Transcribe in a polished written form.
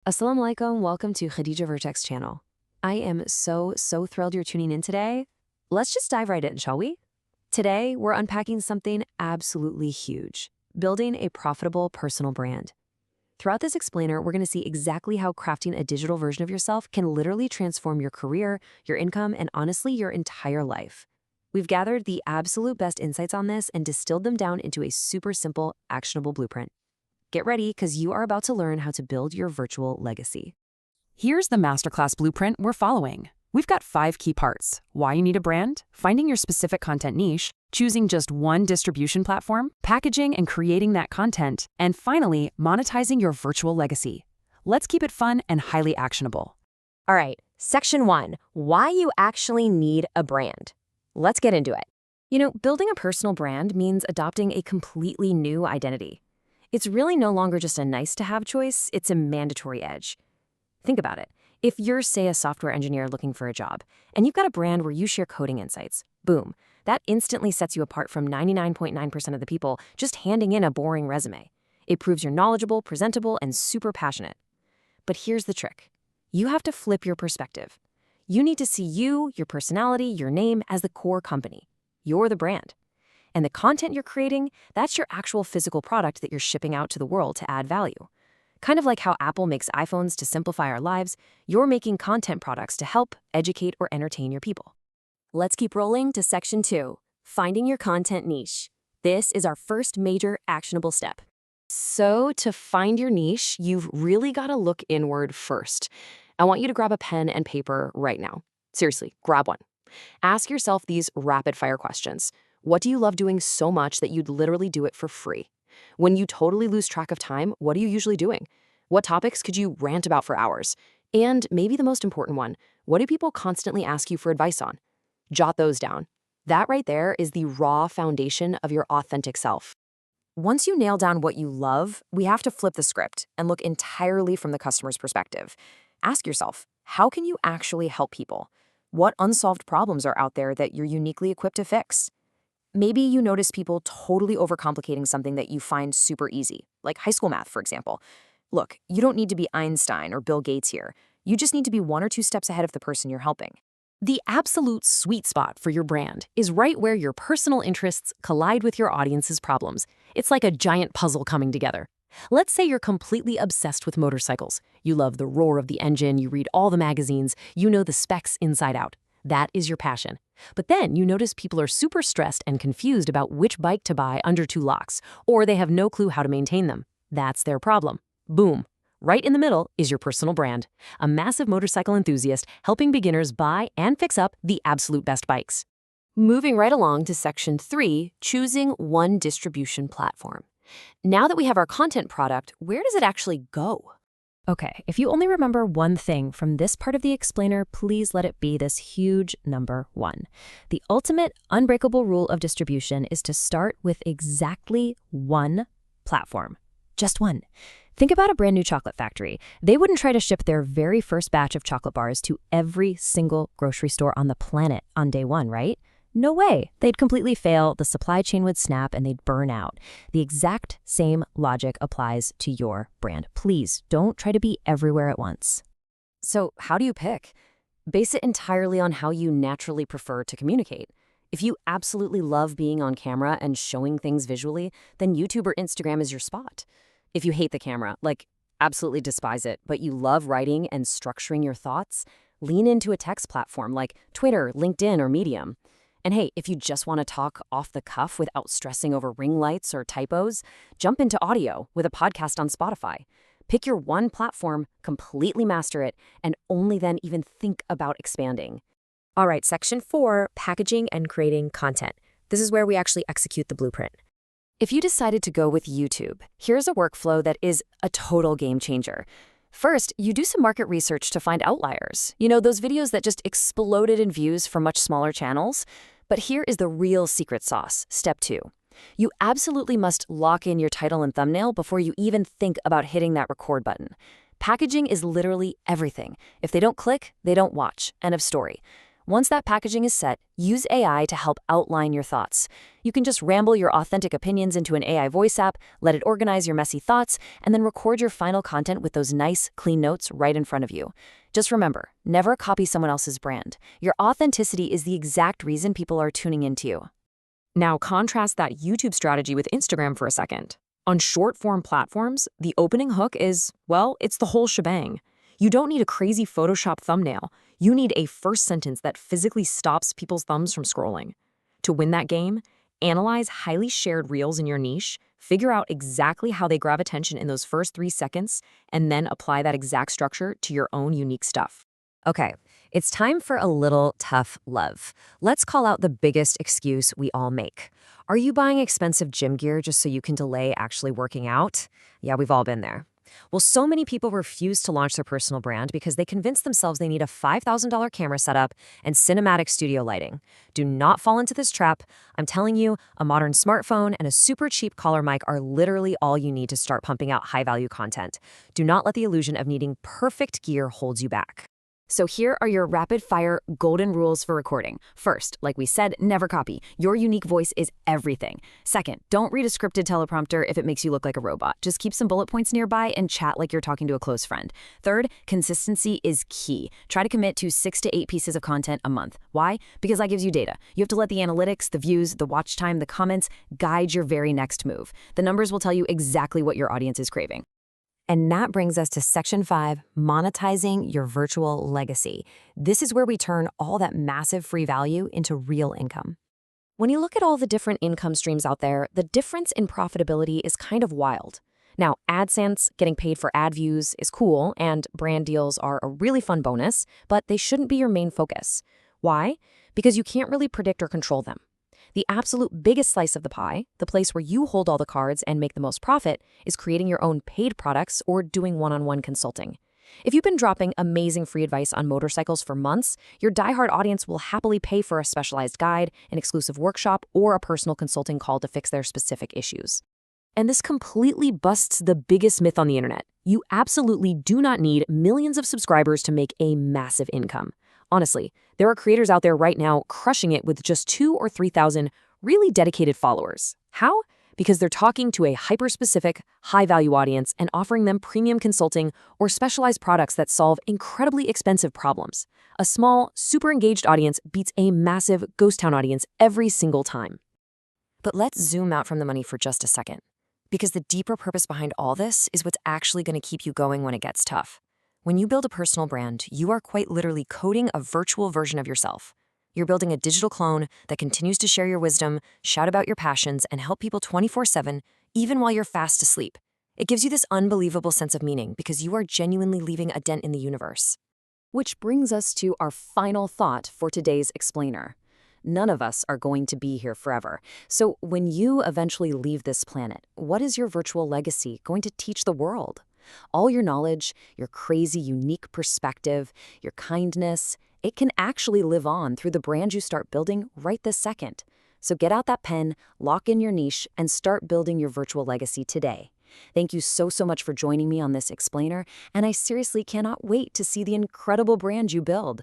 Assalamu alaikum, welcome to Khadija Vertex channel. I am so thrilled you're tuning in today. Let's just dive right in, shall we? Today, we're unpacking something absolutely huge, building a profitable personal brand. Throughout this explainer, we're going to see exactly how crafting a digital version of yourself can literally transform your career, your income, and honestly, your entire life. We've gathered the absolute best insights on this and distilled them down into a super simple, actionable blueprint. Get ready, because you are about to learn how to build your virtual legacy. Here's the masterclass blueprint we're following. We've got 5 key parts: why you need a brand, finding your specific content niche, choosing just one distribution platform, packaging and creating that content, and finally, monetizing your virtual legacy. Let's keep it fun and highly actionable. All right, section 1, why you actually need a brand. Let's get into it. Building a personal brand means adopting a completely new identity. It's really no longer just a nice-to-have choice, it's a mandatory edge. Think about it. If you're, say, a software engineer looking for a job, and you've got a brand where you share coding insights, boom, that instantly sets you apart from 99.9% of the people just handing in a boring resume. It proves you're knowledgeable, presentable, and super passionate. But here's the trick. You have to flip your perspective. You need to see you, your personality, your name as the core company. You're the brand. And the content you're creating, that's your actual physical product that you're shipping out to the world to add value. Kind of like how Apple makes iPhones to simplify our lives, you're making content products to help, educate, or entertain your people. Let's keep rolling to section 2, finding your content niche. This is our first major actionable step. So to find your niche, you've really got to look inward first. I want you to grab a pen and paper right now. Seriously, grab one. Ask yourself these rapid-fire questions. What do you love doing so much that you'd literally do it for free? When you totally lose track of time, what are you usually doing? What topics could you rant about for hours? And maybe the most important one, what do people constantly ask you for advice on? Jot those down. That right there is the raw foundation of your authentic self. Once you nail down what you love, we have to flip the script and look entirely from the customer's perspective. Ask yourself, how can you actually help people? What unsolved problems are out there that you're uniquely equipped to fix? Maybe you notice people totally overcomplicating something that you find super easy, like high school math, for example. Look, you don't need to be Einstein or Bill Gates here. You just need to be 1 or 2 steps ahead of the person you're helping. The absolute sweet spot for your brand is right where your personal interests collide with your audience's problems. It's like a giant puzzle coming together. Let's say you're completely obsessed with motorcycles. You love the roar of the engine, you read all the magazines, you know the specs inside out. That is your passion. But then you notice people are super stressed and confused about which bike to buy under 2 locks, or they have no clue how to maintain them. That's their problem. Boom. Right in the middle is your personal brand, a massive motorcycle enthusiast helping beginners buy and fix up the absolute best bikes. Moving right along to section 3, choosing one distribution platform. Now that we have our content product, where does it actually go? Okay, if you only remember one thing from this part of the explainer, please let it be this huge number 1. The ultimate unbreakable rule of distribution is to start with exactly one platform. Just one. Think about a brand new chocolate factory. They wouldn't try to ship their very first batch of chocolate bars to every single grocery store on the planet on day 1, right? No way. They'd completely fail, the supply chain would snap, and they'd burn out. The exact same logic applies to your brand. Please don't try to be everywhere at once. So how do you pick? Base it entirely on how you naturally prefer to communicate. If you absolutely love being on camera and showing things visually, then YouTube or Instagram is your spot. If you hate the camera, like absolutely despise it, but you love writing and structuring your thoughts, lean into a text platform like Twitter, LinkedIn, or Medium. And hey, if you just want to talk off the cuff without stressing over ring lights or typos, jump into audio with a podcast on Spotify. Pick your one platform, completely master it, and only then even think about expanding. All right, section 4, packaging and creating content. This is where we actually execute the blueprint. If you decided to go with YouTube, here's a workflow that is a total game changer. First, you do some market research to find outliers. Those videos that just exploded in views for much smaller channels. But here is the real secret sauce, step 2. You absolutely must lock in your title and thumbnail before you even think about hitting that record button. Packaging is literally everything. If they don't click, they don't watch. End of story. Once that packaging is set, use AI to help outline your thoughts. You can just ramble your authentic opinions into an AI voice app, let it organize your messy thoughts, and then record your final content with those nice, clean notes right in front of you. Just remember, never copy someone else's brand. Your authenticity is the exact reason people are tuning into you. Now contrast that YouTube strategy with Instagram for a second. On short-form platforms, the opening hook is, well, it's the whole shebang. You don't need a crazy Photoshop thumbnail. You need a first sentence that physically stops people's thumbs from scrolling. To win that game, analyze highly shared reels in your niche, figure out exactly how they grab attention in those first 3 seconds, and then apply that exact structure to your own unique stuff. Okay, it's time for a little tough love. Let's call out the biggest excuse we all make. Are you buying expensive gym gear just so you can delay actually working out? Yeah, we've all been there. Well, so many people refuse to launch their personal brand because they convince themselves they need a $5,000 camera setup and cinematic studio lighting. Do not fall into this trap. I'm telling you, a modern smartphone and a super cheap collar mic are literally all you need to start pumping out high-value content. Do not let the illusion of needing perfect gear hold you back. So here are your rapid-fire golden rules for recording. First, like we said, never copy. Your unique voice is everything. Second, don't read a scripted teleprompter if it makes you look like a robot. Just keep some bullet points nearby and chat like you're talking to a close friend. Third, consistency is key. Try to commit to 6 to 8 pieces of content a month. Why? Because that gives you data. You have to let the analytics, the views, the watch time, the comments guide your very next move. The numbers will tell you exactly what your audience is craving. And that brings us to Section 5, monetizing your virtual legacy. This is where we turn all that massive free value into real income. When you look at all the different income streams out there, the difference in profitability is kind of wild. Now, AdSense, getting paid for ad views, is cool, and brand deals are a really fun bonus, but they shouldn't be your main focus. Why? Because you can't really predict or control them. The absolute biggest slice of the pie, the place where you hold all the cards and make the most profit, is creating your own paid products or doing one-on-one consulting. If you've been dropping amazing free advice on motorcycles for months, your diehard audience will happily pay for a specialized guide, an exclusive workshop, or a personal consulting call to fix their specific issues. And this completely busts the biggest myth on the internet. You absolutely do not need millions of subscribers to make a massive income. Honestly, there are creators out there right now crushing it with just 2,000 or 3,000 really dedicated followers. How? Because they're talking to a hyper-specific, high-value audience and offering them premium consulting or specialized products that solve incredibly expensive problems. A small, super engaged audience beats a massive ghost town audience every single time. But let's zoom out from the money for just a second. Because the deeper purpose behind all this is what's actually going to keep you going when it gets tough. When you build a personal brand, you are quite literally coding a virtual version of yourself. You're building a digital clone that continues to share your wisdom, shout about your passions, and help people 24/7, even while you're fast asleep. It gives you this unbelievable sense of meaning because you are genuinely leaving a dent in the universe. Which brings us to our final thought for today's explainer. None of us are going to be here forever. So when you eventually leave this planet, what is your virtual legacy going to teach the world? All your knowledge, your crazy, unique perspective, your kindness, it can actually live on through the brand you start building right this second. So get out that pen, lock in your niche, and start building your virtual legacy today. Thank you so much for joining me on this explainer, and I seriously cannot wait to see the incredible brand you build.